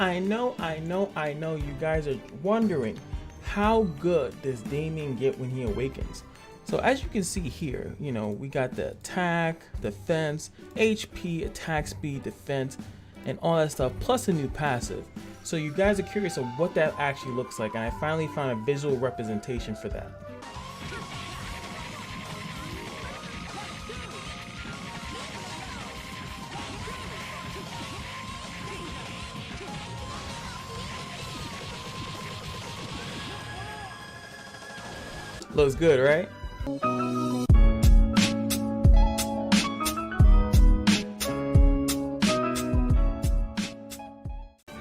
I know you guys are wondering how good does Damian get when he awakens. So as you can see here, we got the attack, defense, HP, attack speed, defense, and all that stuff, plus a new passive. So you guys are curious of what that actually looks like, and I finally found a visual representation for that. Looks good, right?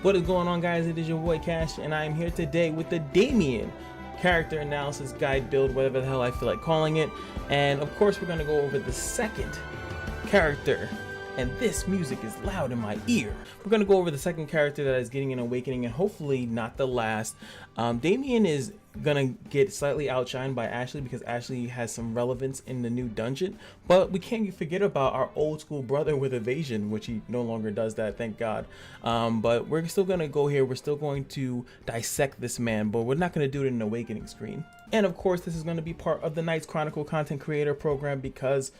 What is going on, guys? It is your boy Cash, and I am here today with the Damian character analysis guide build, whatever the hell I feel like calling it. And of course, we're going to go over the second character, and this music is loud in my ear. We're going to go over the second character that is getting an awakening, and hopefully not the last. Damian is gonna get slightly outshined by Ashley because Ashley has some relevance in the new dungeon, but we can't forget about our old school brother with evasion, which he no longer does that, thank God. But we're still gonna go here, we're still going to dissect this man, but we're not gonna do it in an awakening screen. And of course, this is going to be part of the Knights Chronicle Content Creator program because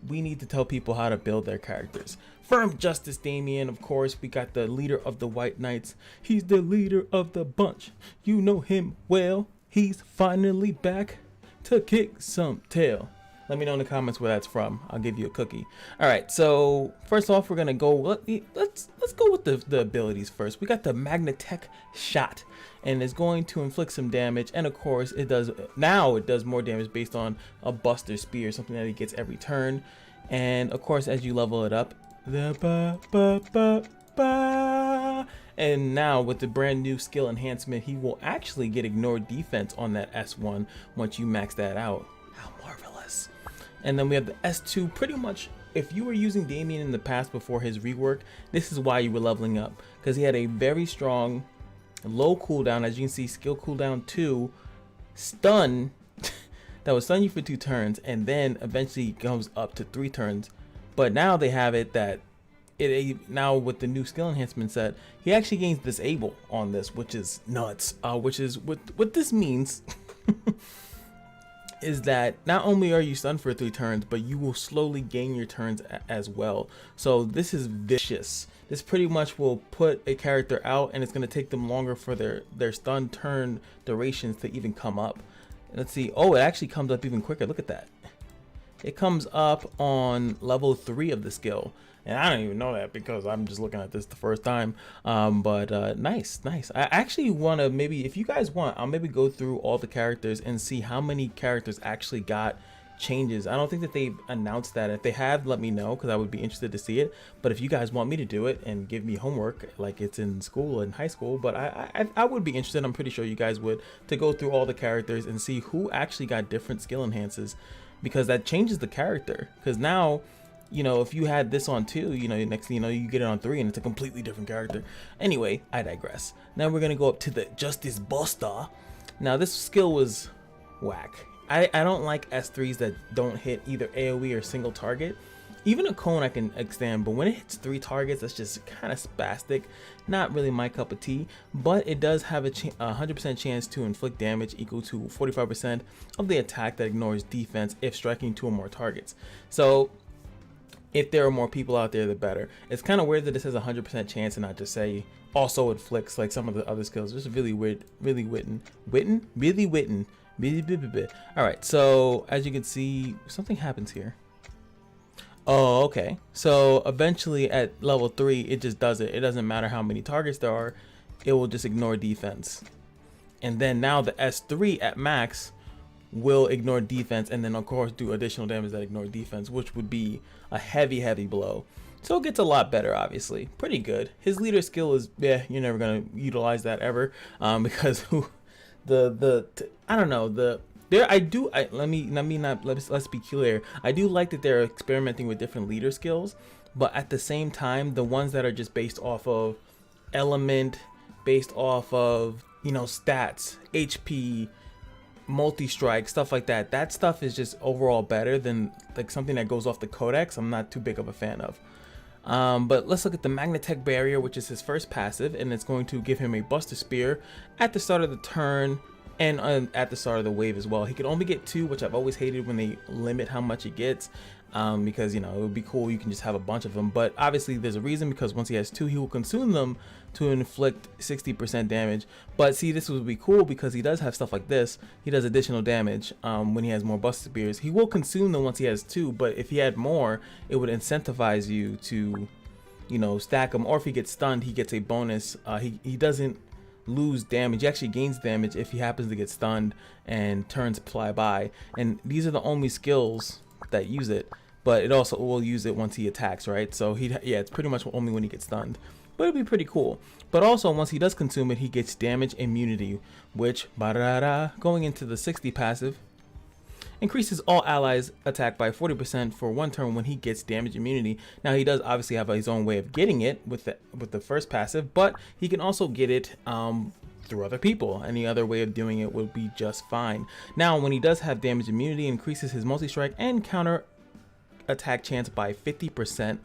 we need to tell people how to build their characters. Firm Justice Damian, of course, we got the leader of the White Knights. He's the leader of the bunch. You know him well. He's finally back to kick some tail. Let me know in the comments where that's from. I'll give you a cookie. All right, so first off, we're gonna go. Let's go with the abilities first. We got the Magnatech shot, and it's going to inflict some damage. And of course, it does more damage based on a Buster Spear, something that he gets every turn. And of course, as you level it up, and now with the brand new skill enhancement, he will actually get ignored defense on that S1 once you max that out. How marvelous. And then we have the S2. Pretty much, if you were using Damian in the past before his rework, this is why you were leveling up, because he had a very strong low cooldown, as you can see, skill cooldown 2, stun, that would stun you for 2 turns, and then eventually comes up to 3 turns. But now they have it that now with the new skill enhancement set, he actually gains disable on this, which is nuts. Which is what this means is that not only are you stunned for 3 turns, but you will slowly gain your turns as well. So this is vicious. This pretty much will put a character out, and it's going to take them longer for their stun turn durations to even come up. Let's see. Oh, it actually comes up even quicker. Look at that. It comes up on level 3 of the skill, and I don't even know that because I'm just looking at this the first time. Nice. I actually want to, maybe if you guys want, I'll maybe go through all the characters and see how many characters actually got changes. I don't think that they've announced that. If they have, let me know, because I would be interested to see it. But if you guys want me to do it and give me homework like it's in school, in high school, but I would be interested, I'm pretty sure you guys would, to go through all the characters and see who actually got different skill enhances, because that changes the character. Because now, if you had this on 2, next thing you know, you get it on 3 and it's a completely different character. Anyway, I digress. Now we're gonna go up to the Justice Buster. Now this skill was whack. I don't like S3s that don't hit either AoE or single target. Even a cone I can extend, but when it hits 3 targets, that's just kind of spastic. Not really my cup of tea, but it does have a 100% chance to inflict damage equal to 45% of the attack that ignores defense if striking 2 or more targets. So if there are more people out there, the better. It's kind of weird that this has a 100% chance and not just say also inflicts like some of the other skills. It's really weird, really witten. All right, so as you can see, something happens here. Oh, okay. So eventually at level 3, it just does it. It doesn't matter how many targets there are. It will just ignore defense. And then now the S3 at max will ignore defense, and then of course do additional damage that ignore defense, which would be a heavy blow. So it gets a lot better, obviously. Pretty good. His leader skill is, yeah, you're never gonna utilize that ever, because I don't know, let's be clear. I do like that they're experimenting with different leader skills, but at the same time, the ones that are just based off of element, based off of, stats, HP, multi-strike, stuff like that, that stuff is just overall better than like something that goes off the codex. I'm not too big of a fan of. But let's look at the Magnetech Barrier, which is his first passive, and it's going to give him a Buster Spear at the start of the turn and at the start of the wave as well. He can only get 2, which I've always hated when they limit how much he gets, because, you know, it would be cool, you can just have a bunch of them. But obviously there's a reason, because once he has 2, he will consume them to inflict 60% damage. But see, this would be cool because he does have stuff like this. He does additional damage when he has more Buster Spears. He will consume them once he has 2, but if he had more, it would incentivize you to, you know, stack them. Or if he gets stunned, he gets a bonus. He doesn't lose damage, he actually gains damage if he happens to get stunned and turns fly by. And these are the only skills that use it, but it also will use it once he attacks, right? So yeah, it's pretty much only when he gets stunned, but it'd be pretty cool. But also, once he does consume it, he gets damage immunity, which going into the 60 passive increases all allies attack by 40% for 1 turn when he gets damage immunity. Now he does obviously have his own way of getting it with the first passive, but he can also get it through other people. Any other way of doing it would be just fine. Now when he does have damage immunity, it increases his multi-strike and counter attack chance by 50%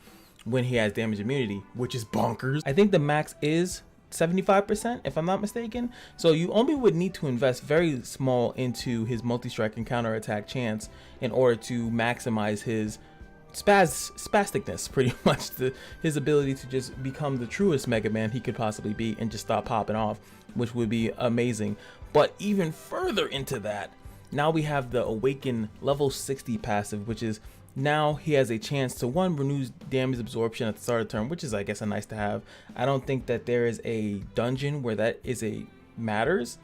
when he has damage immunity, which is bonkers. I think the max is 75% if I'm not mistaken, so you only would need to invest very small into his multi-strike and counter attack chance in order to maximize his spasticness, pretty much his ability to just become the truest Mega Man he could possibly be and just stop popping off, which would be amazing. But even further into that, now we have the Awaken level 60 passive, which is now he has a chance to renew damage absorption at the start of the turn, which is, I guess, a nice to have. I don't think that there is a dungeon where that is matters.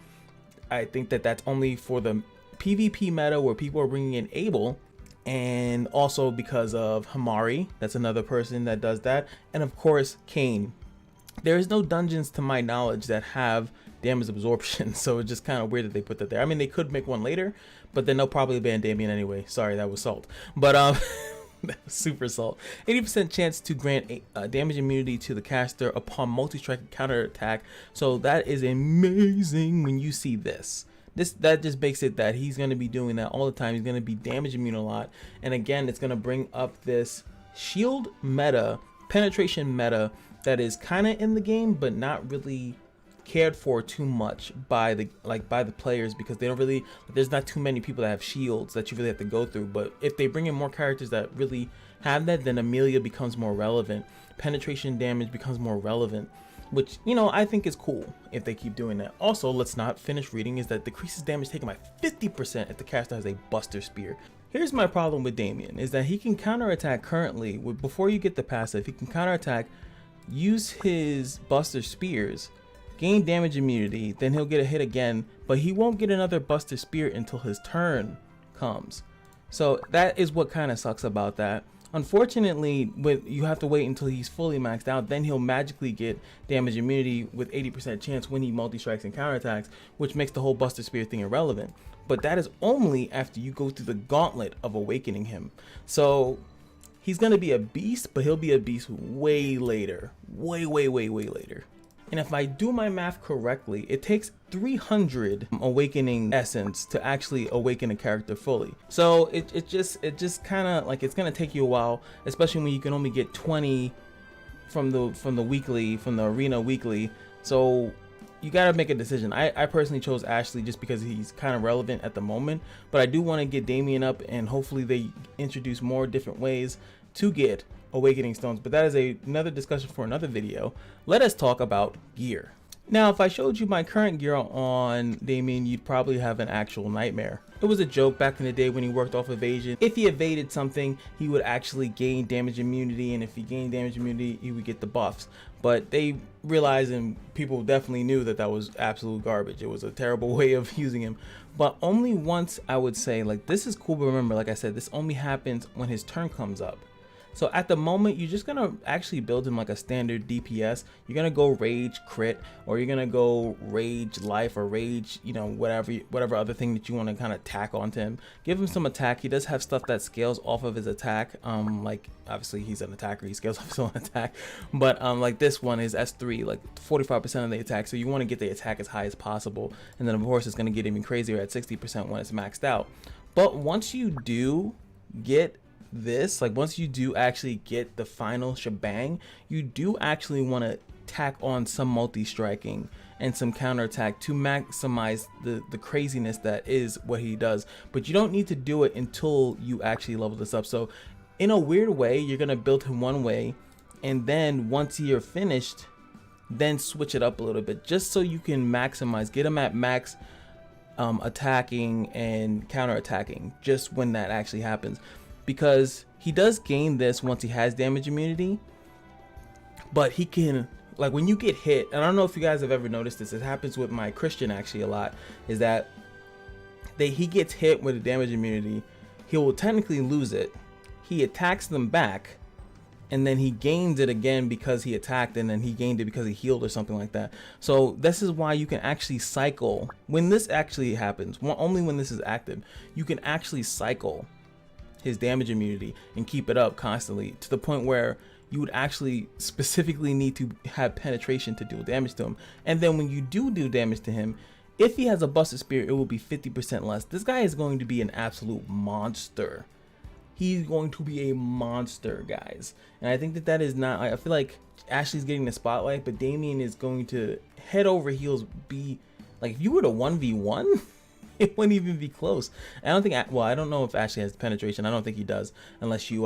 I think that that's only for the PvP meta where people are bringing in Abel, and also because of Hamari, that's another person that does that, and of course Kane. There is no dungeons to my knowledge that have damage absorption, so it's just kind of weird that they put that there. I mean, they could make one later, but then they'll probably ban Damian anyway. Sorry, that was salt, but that was super salt. 80% chance to grant damage immunity to the caster upon multi-strike and counter attack. So that is amazing when you see this. That just makes it that he's going to be doing that all the time. He's going to be damage immune a lot, and again, it's going to bring up this shield meta, penetration meta that is kind of in the game, but not really cared for too much by the players, because they don't really, there's not too many people that have shields that you really have to go through. But if they bring in more characters that really have that, then Amelia becomes more relevant, penetration damage becomes more relevant, which, you know, I think is cool if they keep doing that. Also, let's not finish reading, is that decreases damage taken by 50% if the caster has a Buster Spear. Here's my problem with Damian, is that he can counterattack currently before you get the passive. He can counterattack, use his Buster Spears, gain damage immunity, then he'll get a hit again, but he won't get another Buster Spear until his turn comes. So that is what kind of sucks about that. Unfortunately, you have to wait until he's fully maxed out, then he'll magically get damage immunity with 80% chance when he multi-strikes and counterattacks, which makes the whole Buster Spear thing irrelevant. But that is only after you go through the gauntlet of awakening him. So he's gonna be a beast, but he'll be a beast way later, way later. And if I do my math correctly, it takes 300 awakening essence to actually awaken a character fully. So it just kind of like, it's gonna take you a while, especially when you can only get 20 from the arena weekly. So you gotta make a decision. I personally chose Ashley just because he's kind of relevant at the moment, but I do want to get Damian up, and hopefully they introduce more different ways to get awakening stones, but that is another discussion for another video. Let us talk about gear. Now, if I showed you my current gear on Damian, you'd probably have an actual nightmare. It was a joke back in the day when he worked off evasion. If he evaded something, he would actually gain damage immunity, and if he gained damage immunity, he would get the buffs. But they realized, and people definitely knew, that that was absolute garbage. It was a terrible way of using him. But only once, I would say, like, this is cool, but remember, like I said, this only happens when his turn comes up. So at the moment, you're just gonna actually build him like a standard DPS. You're gonna go rage crit, or you're gonna go rage life, or rage, you know, whatever other thing that you want to kind of tack onto him. Give him some attack. He does have stuff that scales off of his attack. Like, obviously he's an attacker, he scales off his own attack. But like this one is S3, like 45% of the attack. So you want to get the attack as high as possible, and then of course it's gonna get even crazier at 60% when it's maxed out. But once you do get this, like once you do actually get the final shebang, you do actually want to tack on some multi-striking and some counterattack to maximize the craziness that is what he does. But you don't need to do it until you actually level this up. So in a weird way, you're gonna build him one way, and then once you're finished, then switch it up a little bit, just so you can maximize, get him at max attacking and counterattacking just when that actually happens, because he does gain this once he has damage immunity. But he can, like when you get hit, and I don't know if you guys have ever noticed this, it happens with my Christian actually a lot, is that he gets hit with a damage immunity, he will technically lose it, he attacks them back, and then he gains it again because he attacked, and then he gained it because he healed or something like that. So this is why you can actually cycle when this actually happens. Only when this is active, you can actually cycle his damage immunity and keep it up constantly, to the point where you would actually specifically need to have penetration to deal damage to him. And then when you do damage to him, if he has a busted spear, it will be 50% less. This guy is going to be an absolute monster. He's going to be a monster, guys. And I think that is not, I feel like Ashley's getting the spotlight, but Damian is going to head over heels be like, if you were to 1v1, it wouldn't even be close. I don't think, well, I don't know if Ashley has penetration. I don't think he does, unless you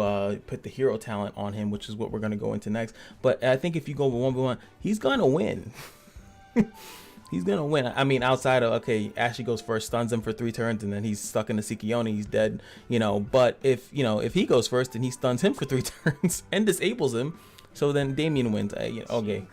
put the hero talent on him, which is what we're going to go into next. But I think if you go 1v1, he's going to win. He's gonna win. I mean, outside of, okay, Ashley goes first, stuns him for 3 turns, and then he's stuck in the Sikione, he's dead, you know. But if he goes first and he stuns him for 3 turns and disables him, so then Damian wins. Okay,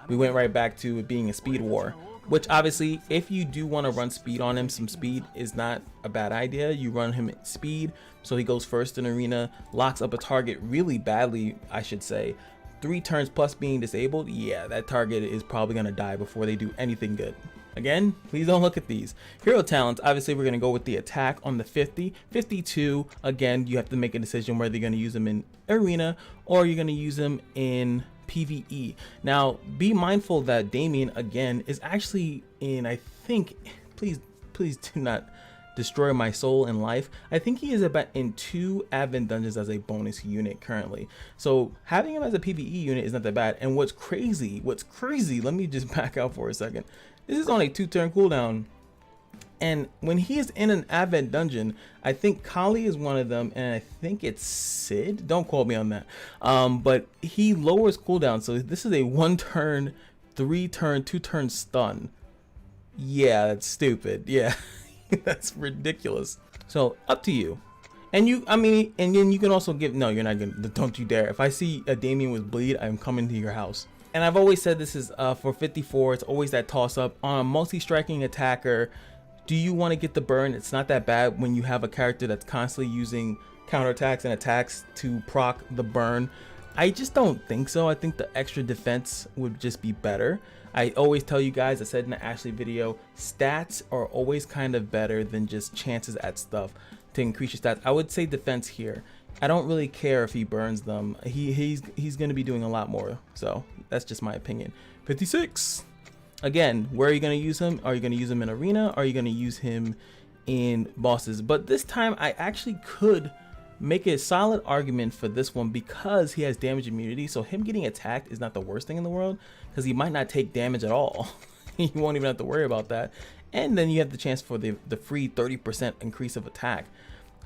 we went right back to it being a speed war, which obviously, if you do want to run speed on him, some speed is not a bad idea. You run him at speed, so he goes first in arena, locks up a target really badly, I should say. 3 turns plus being disabled, yeah, that target is probably going to die before they do anything good. Again, please don't look at these. Hero talents, obviously we're going to go with the attack on the 50. 52, again, you have to make a decision whether you're going to use them in arena or you're going to use them in PvE. Now, be mindful that Damian, again, is actually in, I think, please do not destroy my soul in life, I think he is about in 2 Advent dungeons as a bonus unit currently. So having him as a PvE unit is not that bad. And what's crazy, let me just back out for a second. This is on a 2-turn cooldown. And when he is in an Advent dungeon, I think Kali is one of them, and I think it's Sid. Don't quote me on that. But he lowers cooldown. So this is a 1-turn, 3-turn, 2-turn stun. Yeah, that's stupid. Yeah. That's ridiculous. So up to you. And and then you can also give, no, you're not gonna, don't you dare. If I see a Damian with bleed, I'm coming to your house. And I've always said this is for 54, it's always that toss up on a multi-striking attacker. Do you want to get the burn? It's not that bad when you have a character that's constantly using counterattacks and attacks to proc the burn. I just don't think so. I think the extra defense would just be better. I always tell you guys, I said in the Ashley video, stats are always kind of better than just chances at stuff to increase your stats. I would say defense here. I don't really care if he burns them. He's going to be doing a lot more. So that's just my opinion. 56. Again, where are you going to use him? Are you going to use him in arena? Or are you going to use him in bosses? But this time I actually could make a solid argument for this one because he has damage immunity. So him getting attacked is not the worst thing in the world, because he might not take damage at all. You won't even have to worry about that. And then you have the chance for the free 30% increase of attack.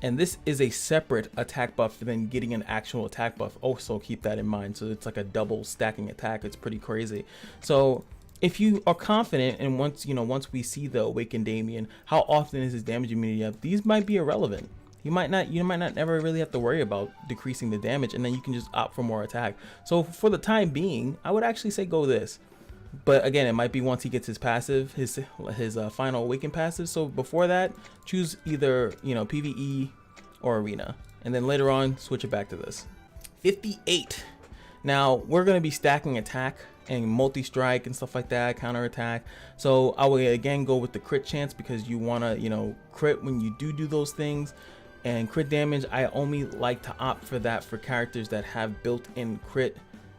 And this is a separate attack buff than getting an actual attack buff. Also keep that in mind. So it's like a double stacking attack. It's pretty crazy. So if you are confident, and once we see the Awakened Damian, how often is his damage immunity up? These might be irrelevant. You might not never really have to worry about decreasing the damage, and then you can just opt for more attack. So for the time being, I would actually say go this. But again, it might be once he gets his passive, his final Awakened passive. So before that, choose either PvE or arena, and then later on switch it back to this. 58. Now we're going to be stacking attack and multi-strike and stuff like that, counter attack. So I will again go with the crit chance, because you want to crit when you do those things. And crit damage, I only like to opt for that for characters that have built-in crit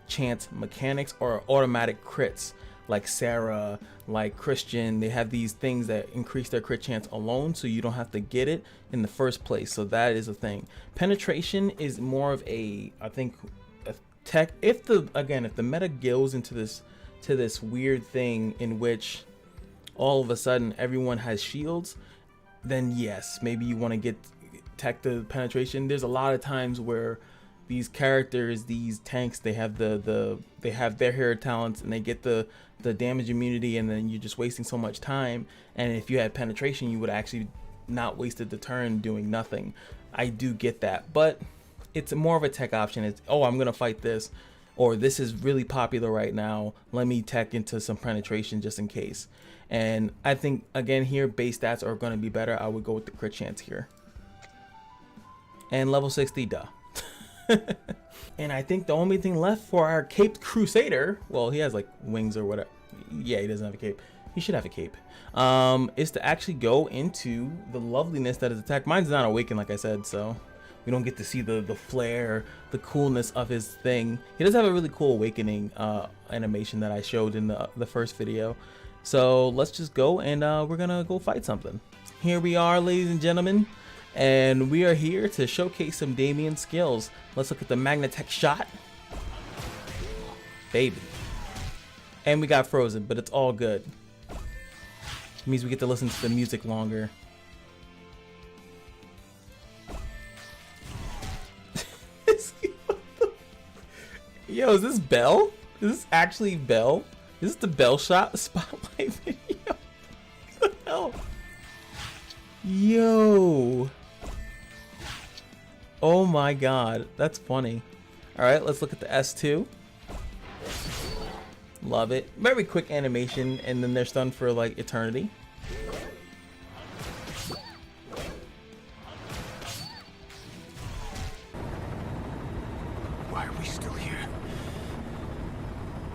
chance mechanics or automatic crits. like Sarah, like Christian. They have these things that increase their crit chance alone, so you don't have to get it in the first place. So that is a thing. Penetration is more of a, I think, a tech. If the meta goes into this weird thing in which all of a sudden everyone has shields, then yes, maybe you want to get tech to penetration. There's a lot of times where these characters, these tanks, they have they have their hero talents and they get the damage immunity, and then you're just wasting so much time. And if you had penetration, you would actually not wasted the turn doing nothing. I do get that, but it's more of a tech option. It's, oh, I'm gonna fight this, or this is really popular right now, let me tech into some penetration just in case. And I think again here, base stats are going to be better. I would go with the crit chance here. And level 60, duh. And I think the only thing left for our caped crusader, well, he has like wings or whatever. Yeah, he doesn't have a cape. He should have a cape. Is to actually go into the loveliness that is attack. Mine's not awakened, like I said, so we don't get to see the flare, the coolness of his thing. He does have a really cool awakening animation that I showed in the first video. So let's just go, and we're gonna go fight something. Here we are, ladies and gentlemen, and we are here to showcase some Damian skills. Let's look at the Magnatech shot, baby. And we got frozen, but it's all good. It means we get to listen to the music longer. Yo, is this Bell? Is this actually Bell? Is this the Bell shot spotlight video? What the hell? Yo. Oh my god, that's funny. Alright, let's look at the S2. Love it. Very quick animation, and then they're stunned for like eternity. Why are we still here?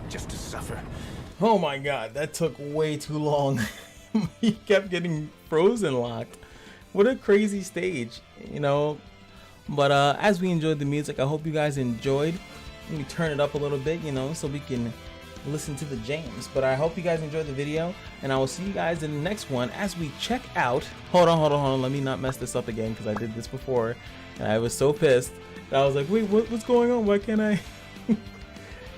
Just to suffer. Oh my god, that took way too long. He kept getting frozen locked. What a crazy stage, you know. But as we enjoyed the music, I hope you guys enjoyed. Let me turn it up a little bit, you know, so we can listen to the jams. But I hope you guys enjoyed the video, and I will see you guys in the next one as we check out. Hold on, let me not mess this up again, because I did this before and I was so pissed that I was like, wait, what's going on? Why can't I?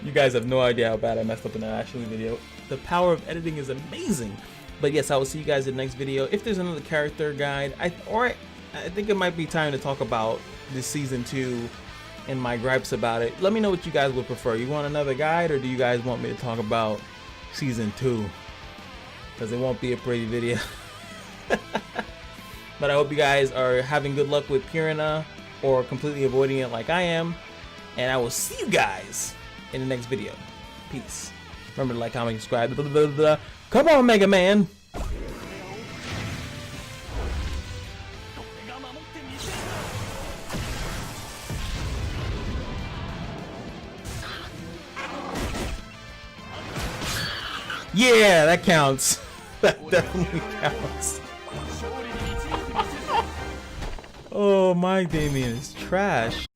You guys have no idea how bad I messed up in that actual video. The power of editing is amazing. But yes, I will see you guys in the next video. If there's another character guide, I think it might be time to talk about this season 2 and my gripes about it. Let me know what you guys would prefer. You want another guide, or do you guys want me to talk about season 2? Because it won't be a pretty video. But I hope you guys are having good luck with Piranha, or completely avoiding it like I am. And I will see you guys in the next video. Peace. Remember to like, comment, subscribe. Blah, blah, blah, blah. Come on, Mega Man. Yeah, that counts. That definitely counts. Oh, my Damian is trash.